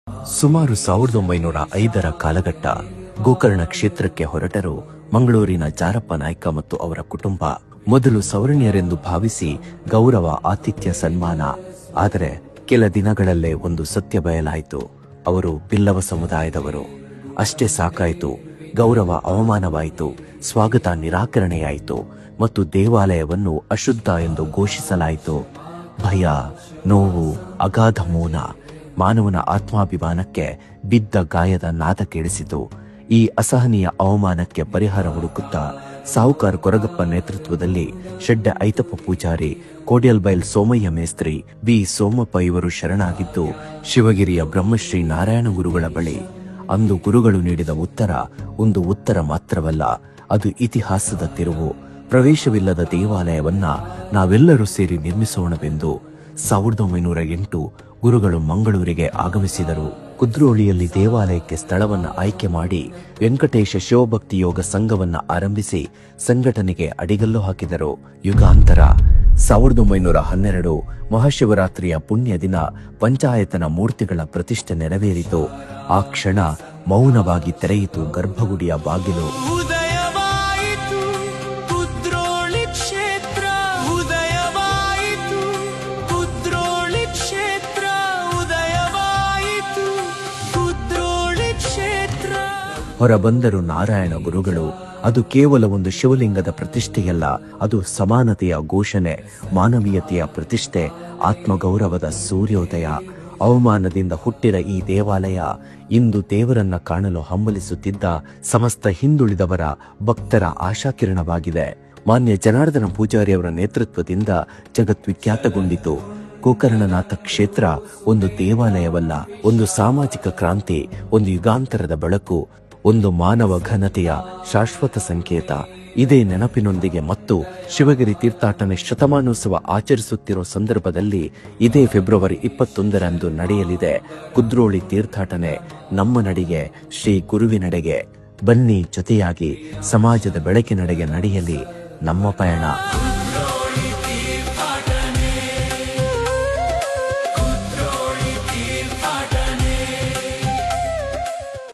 ಸುಮಾರು 1905ರ ಕಾಲಘಟ್ಟ. ಗೋಕರ್ಣ ಕ್ಷೇತ್ರಕ್ಕೆ ಹೊರಟರು ಮಂಗಳೂರಿನ ಜಾರಪ್ಪ ನಾಯ್ಕ ಮತ್ತು ಅವರ ಕುಟುಂಬ. ಮೊದಲು ಸೌರಣ್ಯರೆಂದು ಭಾವಿಸಿ ಗೌರವ, ಆತಿಥ್ಯ, ಸನ್ಮಾನ. ಆದರೆ ಕೆಲ ದಿನಗಳಲ್ಲೇ ಒಂದು ಸತ್ಯ ಬಯಲಾಯಿತು. ಅವರು ಬಿಲ್ಲವ ಸಮುದಾಯದವರು. ಅಷ್ಟೇ ಸಾಕಾಯಿತು. ಗೌರವ ಅವಮಾನವಾಯಿತು, ಸ್ವಾಗತ ನಿರಾಕರಣೆಯಾಯಿತು ಮತ್ತು ದೇವಾಲಯವನ್ನು ಅಶುದ್ಧ ಎಂದು ಘೋಷಿಸಲಾಯಿತು. ಭಯ, ನೋವು, ಅಗಾಧ ಮೌನ ಮಾನವನ ಆತ್ಮಾಭಿಮಾನಕ್ಕೆ ಬಿದ್ದ ಗಾಯದ ನಾದ ಕೇಳಿಸಿತು. ಈ ಅಸಹನೀಯ ಅವಮಾನಕ್ಕೆ ಪರಿಹಾರ ಹುಡುಕುತ್ತಾ ಸಾಹುಕಾರ ಕೊರಗಪ್ಪ ನೇತೃತ್ವದಲ್ಲಿ ಶೆಡ್ಡ ಐತಪ್ಪ ಪೂಜಾರಿ, ಕೋಡ್ಯಲ್ಬೈಲ್ ಸೋಮಯ್ಯ ಮೇಸ್ತ್ರಿ, ಬಿ ಸೋಮಪ್ಪ ಇವರು ಶರಣಾಗಿದ್ದು ಶಿವಗಿರಿಯ ಬ್ರಹ್ಮಶ್ರೀ ನಾರಾಯಣ ಗುರುಗಳ ಬಳಿ. ಅಂದು ಗುರುಗಳು ನೀಡಿದ ಉತ್ತರ ಒಂದು ಉತ್ತರ ಮಾತ್ರವಲ್ಲ, ಅದು ಇತಿಹಾಸದ ತಿರುವು. ಪ್ರವೇಶವಿಲ್ಲದ ದೇವಾಲಯವನ್ನ ನಾವೆಲ್ಲರೂ ಸೇರಿ ನಿರ್ಮಿಸೋಣವೆಂದು 1908 ಗುರುಗಳು ಮಂಗಳೂರಿಗೆ ಆಗಮಿಸಿದರು. ಕುದ್ರೋಳಿಯಲ್ಲಿ ದೇವಾಲಯಕ್ಕೆ ಸ್ಥಳವನ್ನು ಆಯ್ಕೆ ಮಾಡಿ ವೆಂಕಟೇಶ ಶಿವಭಕ್ತಿ ಯೋಗ ಸಂಘವನ್ನ ಆರಂಭಿಸಿ ಸಂಘಟನೆಗೆ ಅಡಿಗಲ್ಲು ಹಾಕಿದರು. ಯುಗಾಂತರ 1912 ಮಹಾಶಿವರಾತ್ರಿಯ ಪುಣ್ಯ ದಿನ ಪಂಚಾಯತನ ಮೂರ್ತಿಗಳ ಪ್ರತಿಷ್ಠೆ ನೆರವೇರಿತು. ಆ ಕ್ಷಣ ಮೌನವಾಗಿ ತೆರೆಯಿತು ಗರ್ಭಗುಡಿಯ ಬಾಗಿಲು. ಹೊರಬಂದರು ನಾರಾಯಣ ಗುರುಗಳು. ಅದು ಕೇವಲ ಒಂದು ಶಿವಲಿಂಗದ ಪ್ರತಿಷ್ಠೆಯಲ್ಲ, ಅದು ಸಮಾನತೆಯ ಘೋಷಣೆ, ಮಾನವೀಯತೆಯ ಪ್ರತಿಷ್ಠೆ, ಆತ್ಮಗೌರವದ ಸೂರ್ಯೋದಯ. ಅವಮಾನದಿಂದ ಹುಟ್ಟಿದ ಈ ದೇವಾಲಯ ಇಂದು ದೇವರನ್ನ ಕಾಣಲು ಹಂಬಲಿಸುತ್ತಿದ್ದ ಸಮಸ್ತ ಹಿಂದುಳಿದವರ ಭಕ್ತರ ಆಶಾಕಿರಣವಾಗಿದೆ. ಮಾನ್ಯ ಜನಾರ್ದನ ಪೂಜಾರಿಯವರ ನೇತೃತ್ವದಿಂದ ಜಗದ್ವಿಖ್ಯಾತಗೊಂಡಿತು. ಗೋಕರ್ಣನಾಥ ಕ್ಷೇತ್ರ ಒಂದು ದೇವಾಲಯವಲ್ಲ, ಒಂದು ಸಾಮಾಜಿಕ ಕ್ರಾಂತಿ, ಒಂದು ಯುಗಾಂತರದ ಬೆಳಕು, ಒಂದು ಮಾನವ ಘನತೆಯ ಶಾಶ್ವತ ಸಂಕೇತ. ಇದೇ ನೆನಪಿನೊಂದಿಗೆ ಮತ್ತು ಶಿವಗಿರಿ ತೀರ್ಥಾಟನೆ ಶತಮಾನೋತ್ಸವ ಆಚರಿಸುತ್ತಿರುವ ಸಂದರ್ಭದಲ್ಲಿ ಇದೇ ಫೆಬ್ರವರಿ 21ರಂದು ನಡೆಯಲಿದೆ ಕುದ್ರೋಳಿ ತೀರ್ಥಾಟನೆ. ನಮ್ಮ ನಡಿಗೆ, ಶ್ರೀ ಗುರುವಿನಡೆಗೆ. ಬನ್ನಿ, ಜೊತೆಯಾಗಿ ಸಮಾಜದ ಬೆಳಕಿನಡೆಗೆ ನಡೆಯಲಿ ನಮ್ಮ ಪಯಣ.